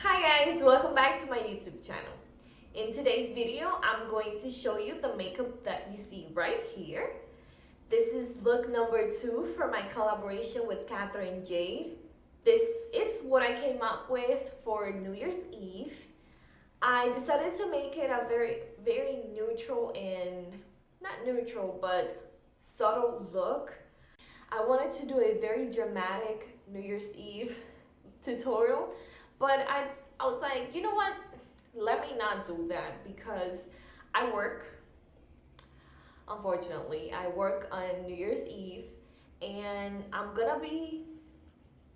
Hi guys, welcome back to my YouTube channel. In today's video, I'm going to show you the makeup that you see right here. This is look number 2 for my collaboration with Catherine Jade. This is what I came up with for New Year's Eve. I decided to make it a very neutral and, not neutral, but subtle look. I wanted to do a very dramatic New Year's Eve tutorial, but I was like, you know what? Let me not do that because I work. Unfortunately, I work on New Year's Eve and I'm gonna be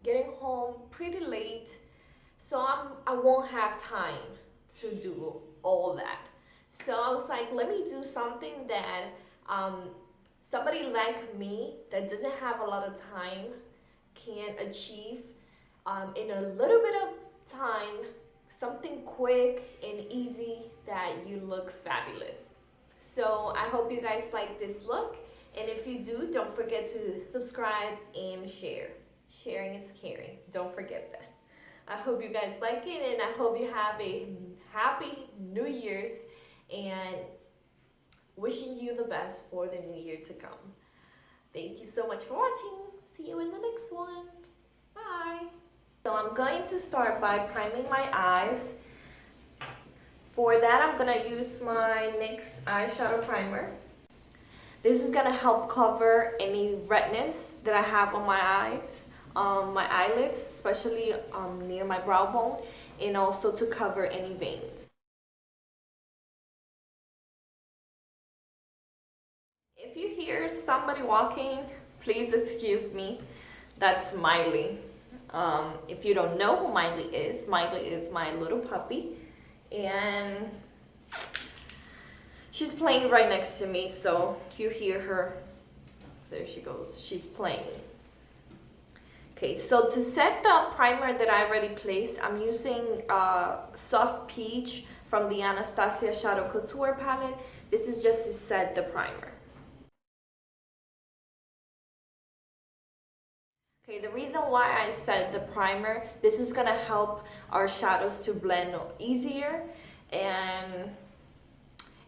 getting home pretty late, so I won't have time to do all that. So I was like, let me do something that somebody like me that doesn't have a lot of time can achieve in a little bit of time, something quick and easy that you look fabulous. So I hope you guys like this look, and if you do, don't forget to subscribe and share. Sharing is caring, don't forget that. I hope you guys like it, and I hope you have a happy New Year's, and wishing you the best for the new year to come. Thank you so much for watching. See you in the next one. Bye. So I'm going to start by priming my eyes. For that, I'm going to use my NYX eyeshadow primer. This is going to help cover any redness that I have on my eyes, my eyelids, especially near my brow bone, and also to cover any veins. If you hear somebody walking, please excuse me. That's Miley. If you don't know who Miley is my little puppy, and she's playing right next to me, so if you hear her, there she goes, she's playing. Okay, so to set the primer that I already placed, I'm using Soft Peach from the Anastasia Shadow Couture palette. This is just to set the primer. Okay, the reason why I set the primer, this is gonna help our shadows to blend easier, and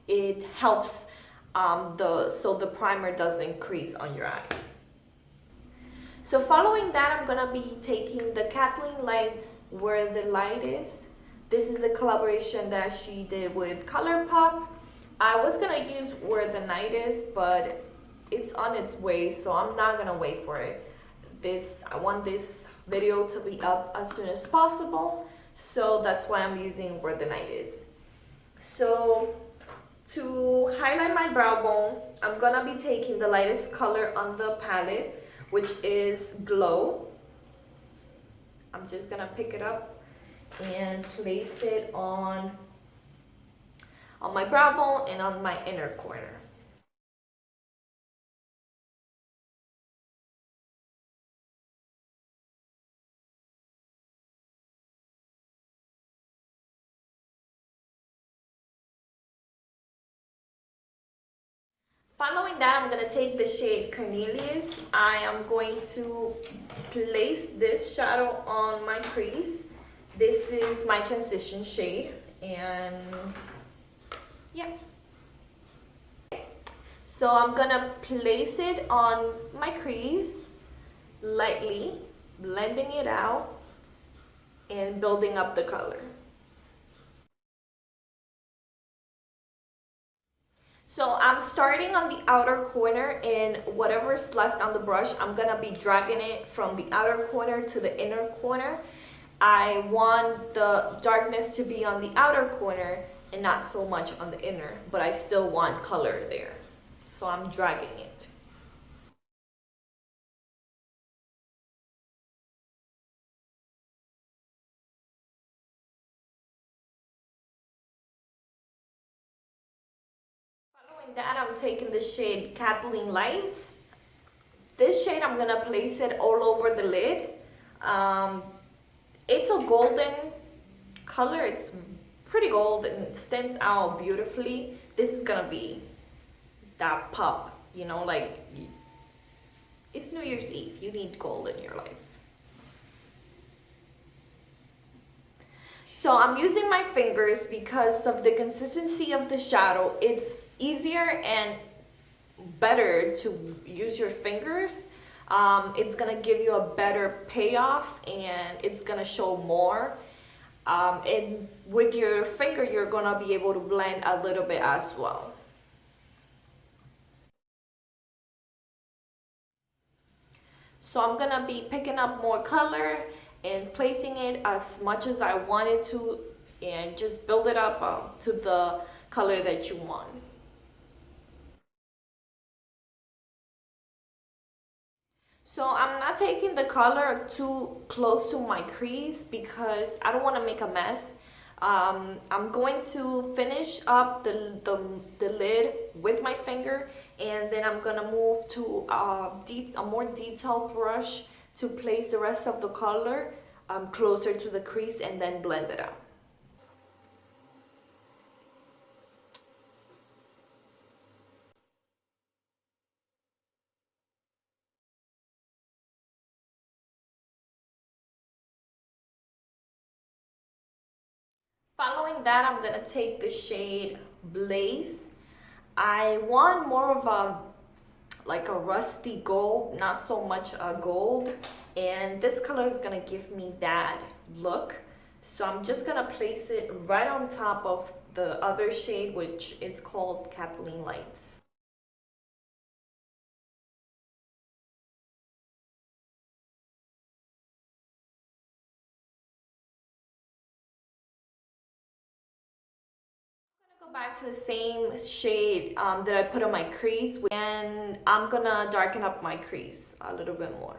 it helps so the primer doesn't crease on your eyes. So following that, I'm gonna be taking the Kathleenlights Where the Light Is. This is a collaboration that she did with ColourPop. I was gonna use Where the Night Is, but it's on its way, so I'm not gonna wait for it. I want this video to be up as soon as possible, so that's why I'm using Where the Night Is. So to highlight my brow bone, I'm gonna be taking the lightest color on the palette, which is Glow. I'm just gonna pick it up and place it on my brow bone and on my inner corner. Following that, I'm going to take the shade Cornelius. I am going to place this shadow on my crease. This is my transition shade, and yeah. So I'm going to place it on my crease, lightly, blending it out and building up the color. So I'm starting on the outer corner, and whatever's left on the brush, I'm gonna be dragging it from the outer corner to the inner corner. I want the darkness to be on the outer corner and not so much on the inner, but I still want color there. So I'm dragging it. Following that, I'm taking the shade Kathleenlights. This shade, I'm gonna place it all over the lid. It's a golden color. It's pretty gold and it stands out beautifully. This is gonna be that pop, you know, like it's New Year's Eve. You need gold in your life. So I'm using my fingers because of the consistency of the shadow. It's easier and better to use your fingers. It's gonna give you a better payoff and it's gonna show more. And with your finger, you're gonna be able to blend a little bit as well. So I'm gonna be picking up more color and placing it as much as I wanted to and just build it up to the color that you want. So I'm not taking the color too close to my crease because I don't want to make a mess. I'm going to finish up the lid with my finger, and then I'm gonna move to a more detailed brush to place the rest of the color closer to the crease and then blend it out. Following that, I'm gonna take the shade Blaze. I want more of a like a rusty gold, not so much a gold, and this color is gonna give me that look. So I'm just gonna place it right on top of the other shade, which is called Kathleen Lights. Go back to the same shade that I put on my crease, and I'm gonna darken up my crease a little bit more.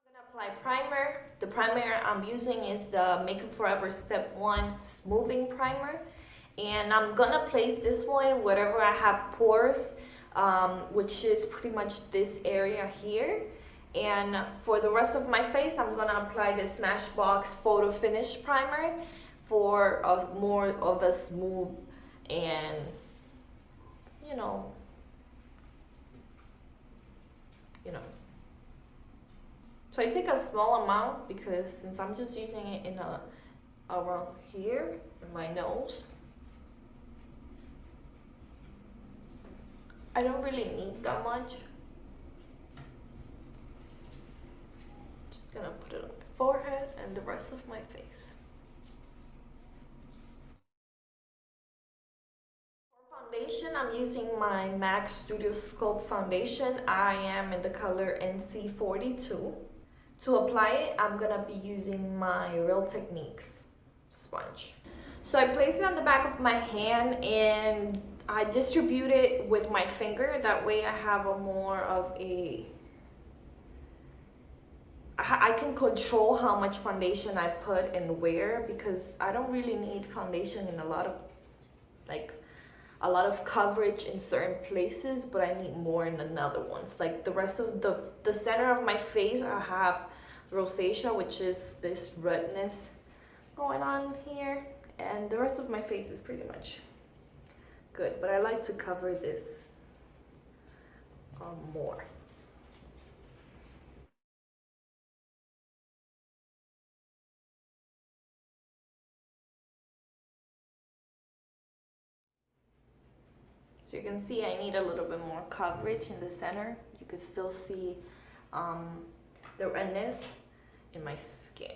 I'm gonna apply primer. The primer I'm using is the Makeup Forever Step 1 Smoothing Primer. And I'm gonna place this one wherever I have pores, which is pretty much this area here. And for the rest of my face, I'm gonna apply the Smashbox Photo Finish Primer for a more of a smooth and, you know, you know. So I take a small amount because since I'm just using it in around here in my nose, I don't really need that much. Just gonna put it on my forehead and the rest of my face. For foundation, I'm using my MAC Studio Scope foundation. I am in the color NC42. To apply it, I'm gonna be using my Real Techniques sponge. So I place it on the back of my hand and I distribute it with my finger. That way I have a more of a, I can control how much foundation I put and where, because I don't really need foundation in a lot of coverage in certain places, but I need more in another ones. Like the rest of the center of my face, I have rosacea, which is this redness going on here, and the rest of my face is pretty much good, but I like to cover this more. So you can see I need a little bit more coverage in the center. You can still see the redness in my skin.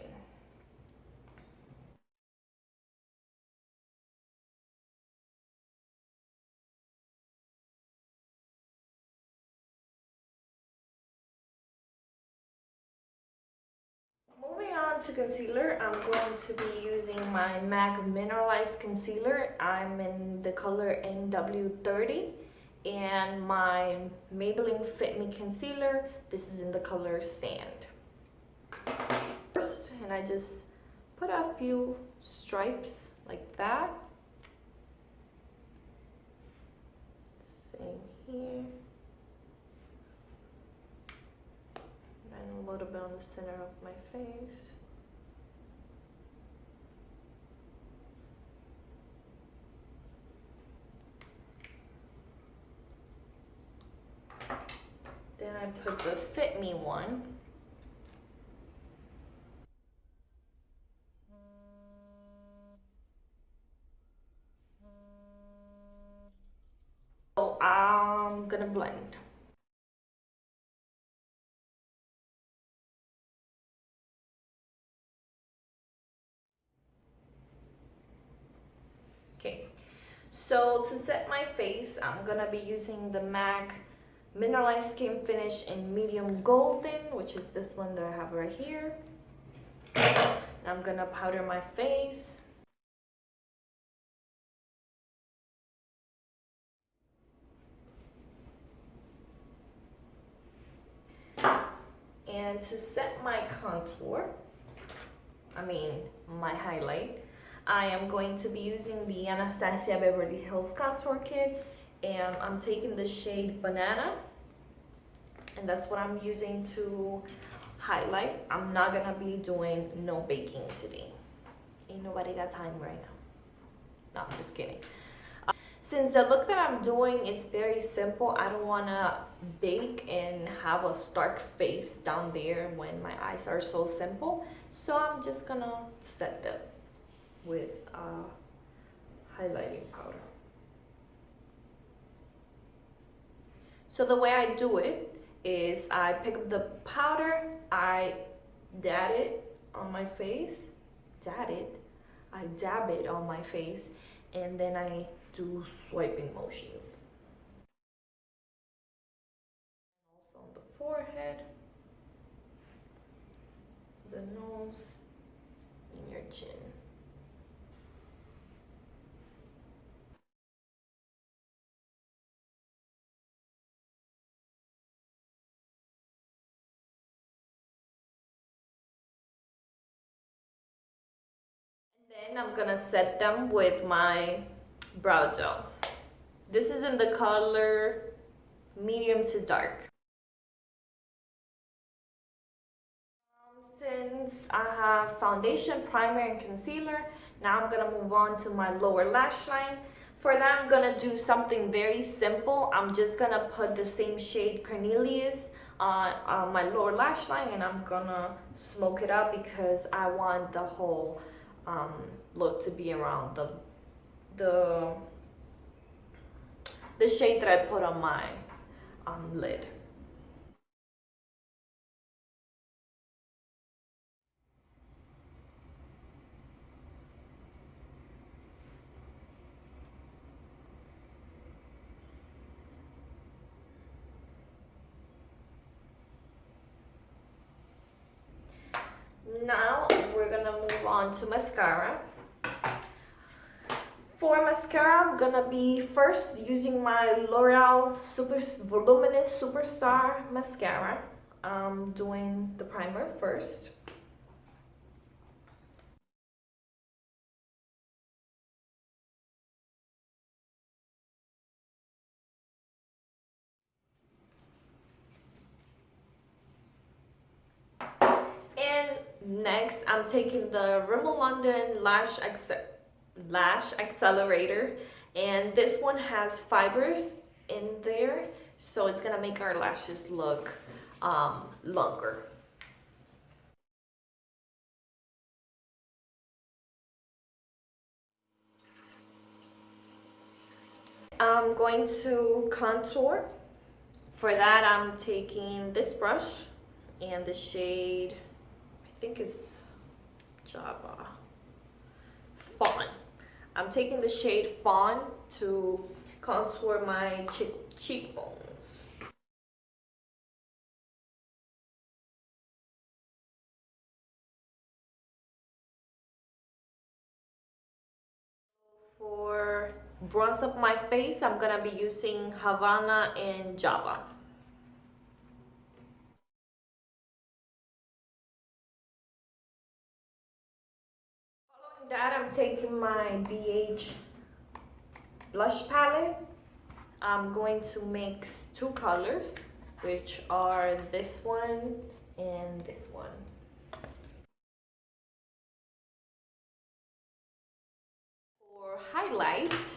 Moving on to concealer, I'm going to be using my MAC Mineralized Concealer. I'm in the color NW30, and my Maybelline Fit Me Concealer, this is in the color Sand. First, and I just put a few stripes like that. Same here. And a little bit on the center of my face. Then I gonna put the Fit Me one. So I'm gonna blend. Okay, so to set my face, I'm gonna be using the MAC Mineralized Skin Finish in Medium Golden, which is this one that I have right here. And I'm gonna powder my face. And to set my contour, my highlight, I am going to be using the Anastasia Beverly Hills Contour Kit, and I'm taking the shade Banana, and that's what I'm using to highlight. I'm not gonna be doing no baking today. Ain't nobody got time right now. No, I'm just kidding. Since the look that I'm doing is very simple, I don't wanna bake and have a stark face down there when my eyes are so simple. So I'm just gonna set them with highlighting powder. So the way I do it is I pick up the powder, I dab it on my face, I dab it on my face, and then I do swiping motions. Also on the forehead, the nose, and your chin. And then I'm gonna set them with my brow gel. This is in the color medium to dark. Since I have foundation, primer, and concealer, now I'm gonna move on to my lower lash line. For that, I'm gonna do something very simple. I'm just gonna put the same shade Cornelius on my lower lash line, and I'm gonna smoke it up because I want the whole look to be around the shade that I put on my lid. Now we're gonna move on to mascara. For mascara, I'm gonna be first using my L'Oreal Super Voluminous Superstar Mascara. I'm doing the primer first. And next, I'm taking the Rimmel London Lash Accelerator, and this one has fibers in there, so it's gonna make our lashes look longer. I'm going to contour. For that, I'm taking this brush and the shade, I think it's Java Fawn. I'm taking the shade Fawn to contour my cheekbones. For bronze up my face, I'm gonna be using Havana and Java. Following that, I'm taking my BH blush palette. I'm going to mix two colors, which are this one and this one. For highlight,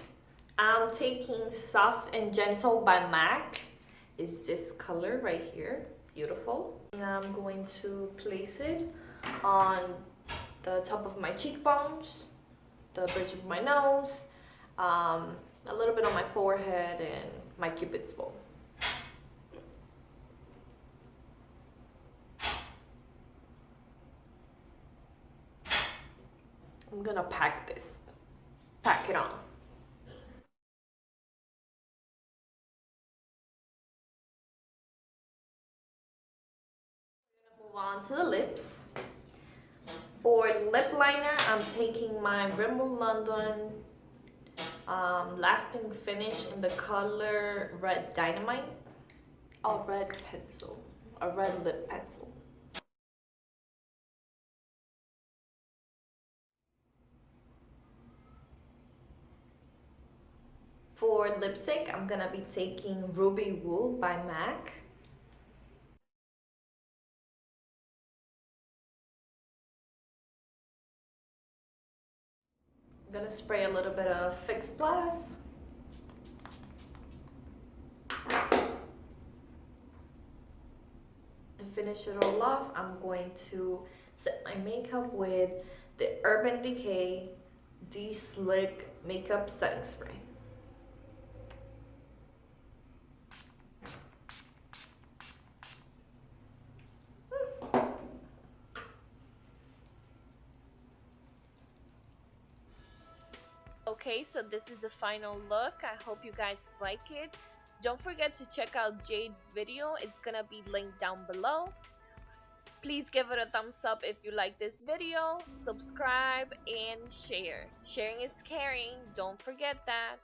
I'm taking Soft and Gentle by MAC, is this color right here. Beautiful. And I'm going to place it on the top of my cheekbones, the bridge of my nose, a little bit on my forehead, and my cupid's bow. I'm gonna pack it on. Move on to the lips. For lip liner, I'm taking my Rimmel London lasting finish in the color Red Dynamite. A red pencil, a red lip pencil. For lipstick, I'm gonna be taking Ruby Woo by MAC. I'm gonna spray a little bit of Fix Plus. To finish it all off, I'm going to set my makeup with the Urban Decay De-Slick Makeup Setting Spray. Okay, so this is the final look. I hope you guys like it. Don't forget to check out Jade's video. It's gonna be linked down below. Please give it a thumbs up if you like this video. Subscribe and share. Sharing is caring. Don't forget that.